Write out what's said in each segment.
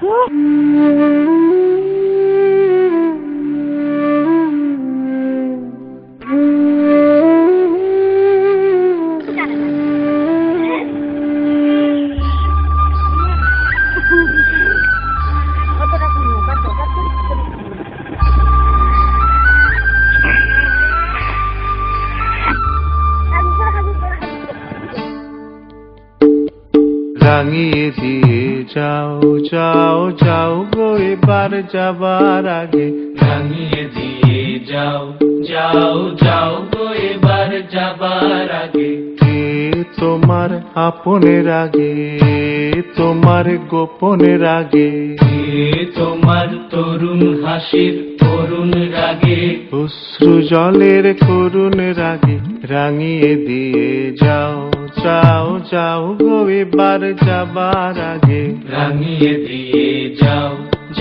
রাঙিয়ে দিয়ে যাও যাও যাও গো এবার যাবার আগে, রাঙিয়ে দিয়ে যাও যাও যাও গো এবার যাবার আগে। কে তোমার আপনের আগে, তোমার গোপনের আগে, কে তোমার তরুণ হাসির করুণ রাগে, অশ্রু জলের করুণ রাগে। রাঙিয়ে দিয়ে যাও যাও যাও গো এবার যাবার আগে, রাঙিয়ে দিয়ে যাও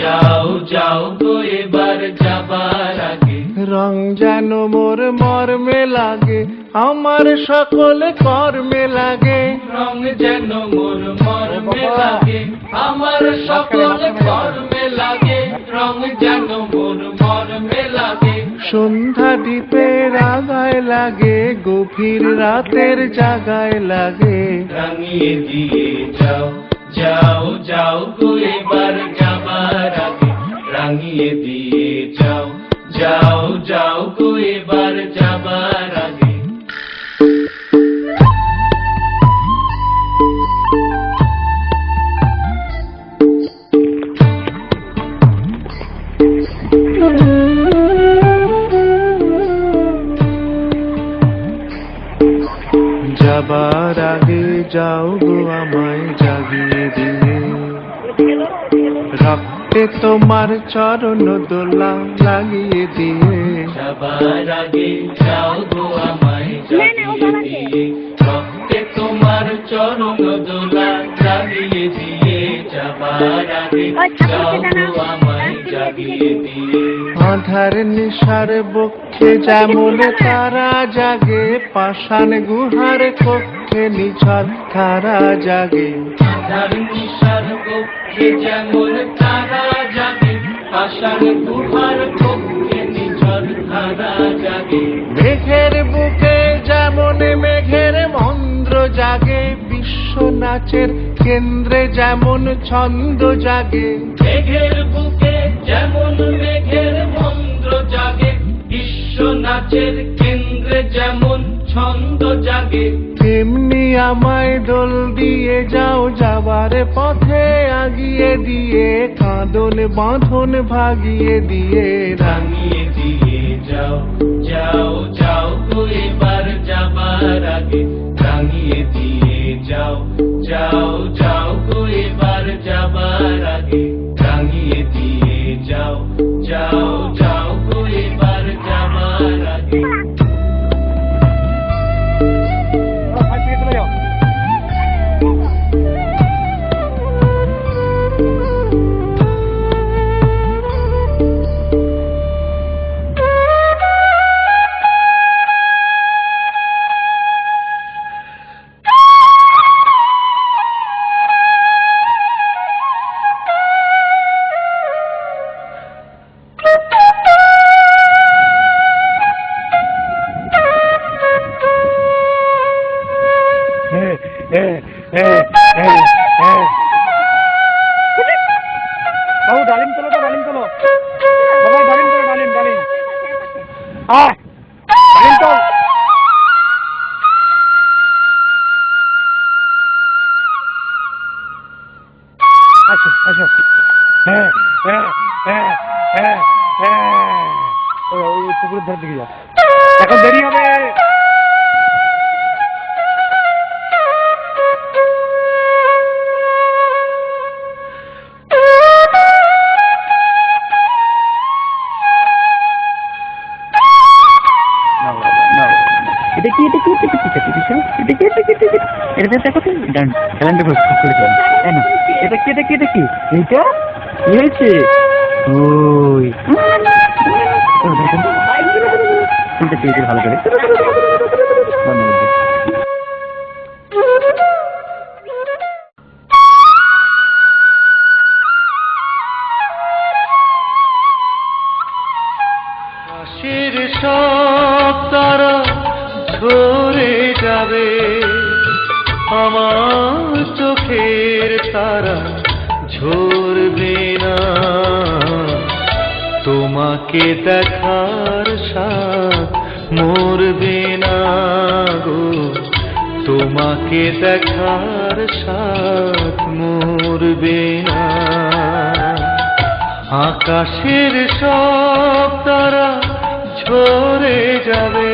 যাও যাও গো এবার যাবার আগে। রং যেন মোর মর্মে লাগে, আমার সকল কর্মে লাগে। রং যেন মোর মর্মে লাগে, আমার সকল কর্মে লাগে। রং যেন মোর মর্মে লাগে। সন্ধ্যা দ্বীপের আগায় লাগে, গভীর রাতের জাগায় লাগে। রাঙিয়ে দিয়ে যাও যাও যাও গো এবার যাবার আগে। রাঙিয়ে দিয়ে যাও যাও যাও গো এবার যাবার আগে। যাবার আগে যাও গো আমায় জাগিয়ে দিয়ে, রক্তে তোমার চরণ দোলা লাগিয়ে দিয়ে। যাবার আগে যাও গো আমায় জাগিয়ে দিয়ে, রক্তে তোমার চরণ দোলা লাগিয়ে দিয়ে। যাবার আগে যাও গো আমায় জাগিয়ে দিয়ে। আধার নিশার বক্ষে যেমন তারা জাগে, পাষাণ গুহার কক্ষে নিঝর তারা জাগে। আধার নিশার কক্ষে যেমন তারা জাগে, পাষাণ গুহার কক্ষে নিঝর তারা জাগে। মেঘের বুকে যেমন মেঘের মন্দ্র জাগে, বিশ্ব নাচের কেন্দ্রে যেমন ছন্দ জাগে। মেঘের বুকে যেমন মেঘের মন্দ্র জাগে, বিশ্ব নাচের কেন্দ্রে যেমন ছন্দ জাগে। তেমনি আমায় দোল দিয়ে যাও যাবার পথে আগিয়ে দিয়ে, কাঁদন বাঁধন ভাগিয়ে দিয়ে। রাঙিয়ে দিয়ে যাও যাও যাও গো এবার যাবার আগে। রাঙিয়ে দিয়ে যাও যাও যাও গো এবার যাবার আগে। রাঙিয়ে দিয়ে যাও যাও যাও গো এবার যাবার আগে। বাবু ডালিম তোলো তো, ডালিম তোলো সবাই, ডালিম তোলো, ডালিম ডালিম ডালিম তোল। আসো আসো। হ্যাঁ হ্যাঁ হ্যাঁ হ্যাঁ হ্যাঁ, ওই পুকুরের ধার দিকে যাও, এখন দেরি হবে। এটা কি এটা কি এটা কি এটা কি এটা কি এটা কি এটা দেখো তো ডান ক্যালেন্ডার খুলে দাও। তাই না, এটা কি এটা কি এটা কি এইটা কি হয়েছে? ওই কোনটা কি ভালো করে ঝরবে না, তোমাকে দেখার স্বাদ মরবে না গো, তোমাকে দেখার স্বাদ মরবে না। আকাশের সব তারা ঝরে যাবে,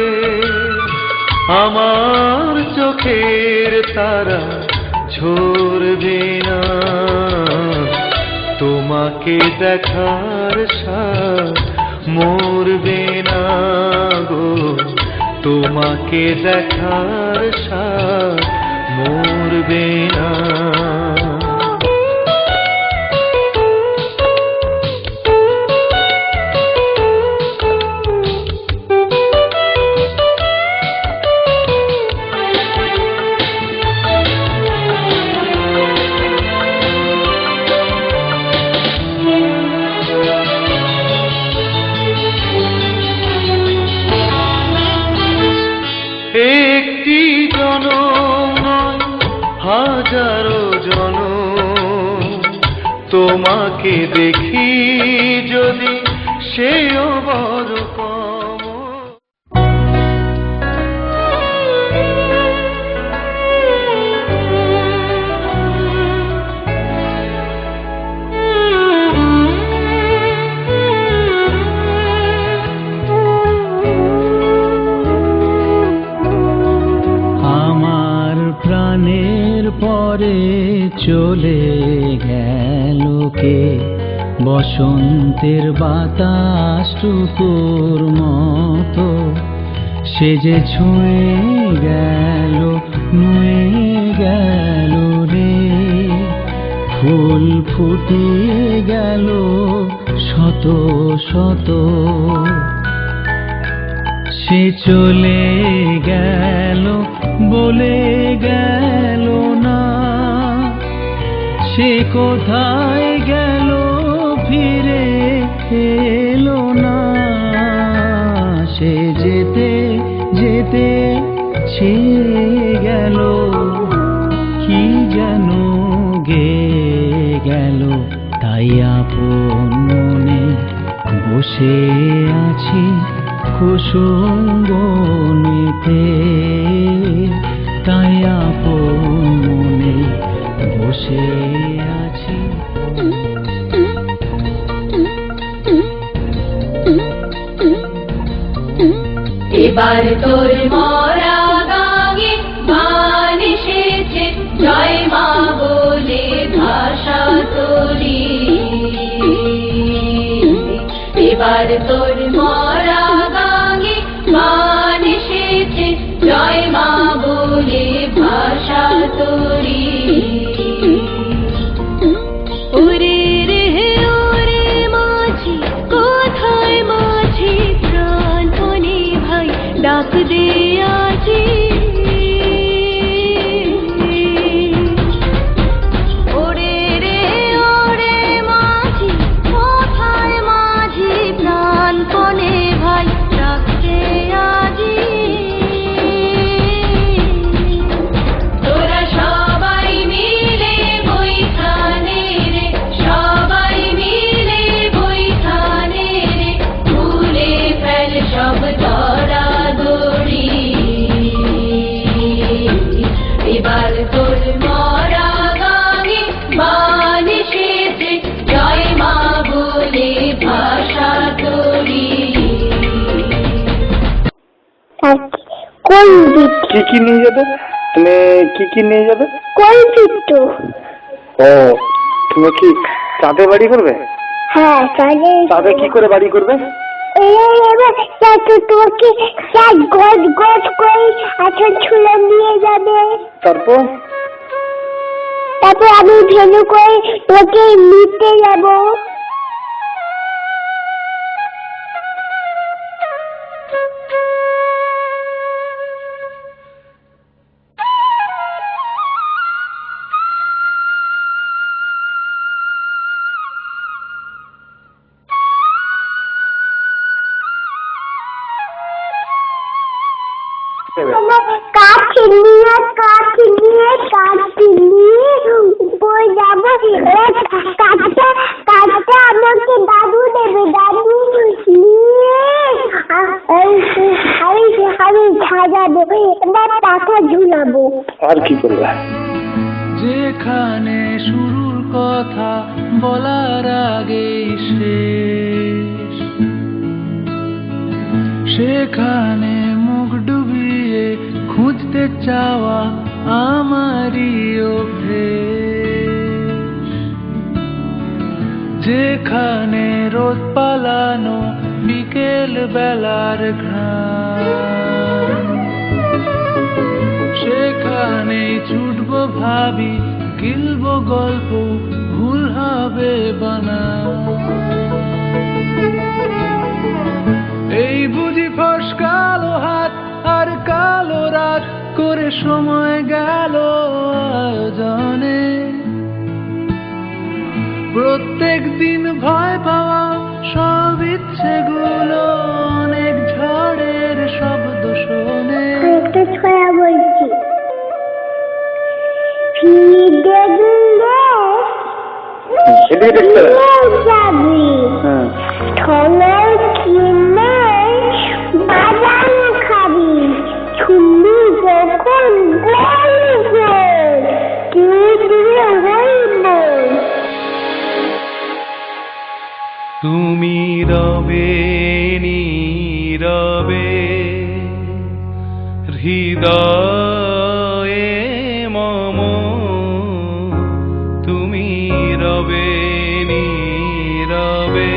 আমার চোখের তারা ঝরবে না, তোমাকে দেখার স্বাদ মরবে না গো, তোমাকে দেখার স্বাদ মরবে না। একটি জনম নয় হাজারো জনম, তোমাকে দেখি যদি সেও বড় কম। প্রাণের পরে চলে গেল কে, বসন্তের বাতাসটুকুর মতো, সে যে ছুঁয়ে গেল নুয়ে গেল রে, ফুল ফুটিয়ে গেল শত শত, সে চলে গেল বলে গেল না, সে কোথায় গেল ফিরে এলো না, সে যেতে যেতে ছেয়ে গেল, কি যেন গেয়ে গেল, তাই আপন মনে বসে আছি কুসুম বনেতে, তাই আপন মনে বসে আছি। এবার তোর মরা গাঙে মান এসেছে, জয় মা বলে ভাষা তোরি, এবার তোর মরা গাঙে মান এসেছে, জয় মা বলে ভাষা তোরি। ওরে রে ওরে মাঝি, কোথায় মাঝি প্রাণ ধনে ভাই ডাক দে আজি, ওরে রে ওরে মাঝি, কোথায় মাঝি প্রাণ ধনে ভাই ডাক দে আজি। তোরা সবাই মিলে বইখানে রে, সবাই মিলে বইখানে রে, ভুলে ফেল সব দরাদরি, এবার তোর মরা গানে মান এসেছে, জয় মা বলে ভাষা তোরি। কোন দিক? কি কি নিয়ে যাবে তুমি? কি কি নিয়ে যাবে? কোন দিকটো? ও, তুমি কি চাঁদে বাড়ি করবে? হ্যাঁ, চাঁদে কি করে বাড়ি করবে? তোমাকে গজ গজ করে আছন ছুলে নিয়ে যাবে, তারপর আমি ভেনু করে তোকে নিতে যাবো। কাছে নিয়ে উপরে যাবো, রহমতুল্লাহ। যেখানে শুরুর কথা বলার আগেই শেষ, সেখানে মুখ ডুবিয়ে খুঁজতে চাওয়া আমারই অভ্যেস। যেখানে রোদ পালানো বিকেল বেলার ঘ্রাণ, সেখানে ছুটবো ভাবি গিলবো গল্প ভুল হবে বানা। এই বুঝি ফসকালো হাত আর কালো রাত করে সময় গেল আয়োজনে। প্রত্যেক দিন ভয় পাওয়া সব ইচ্ছেগুলো অনেক ঝড়ের শব্দ শোনে। একটা ছড়া বলছি। ফিরে দেখলে এদিকে দেখতে হবে। যাবি হ্যাঁ। ছলের কিনে বাদাম খাবি, ছুলি যখন বলবে তুই দূরে হইব। তুমি রবে নীরবে হৃদয়ে মম, তুমি রবে নীরবে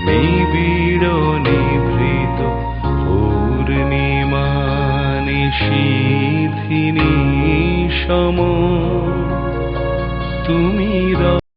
নিবিড় নিভৃত পূর্ণিমা নিশীথিনী সম, তুমি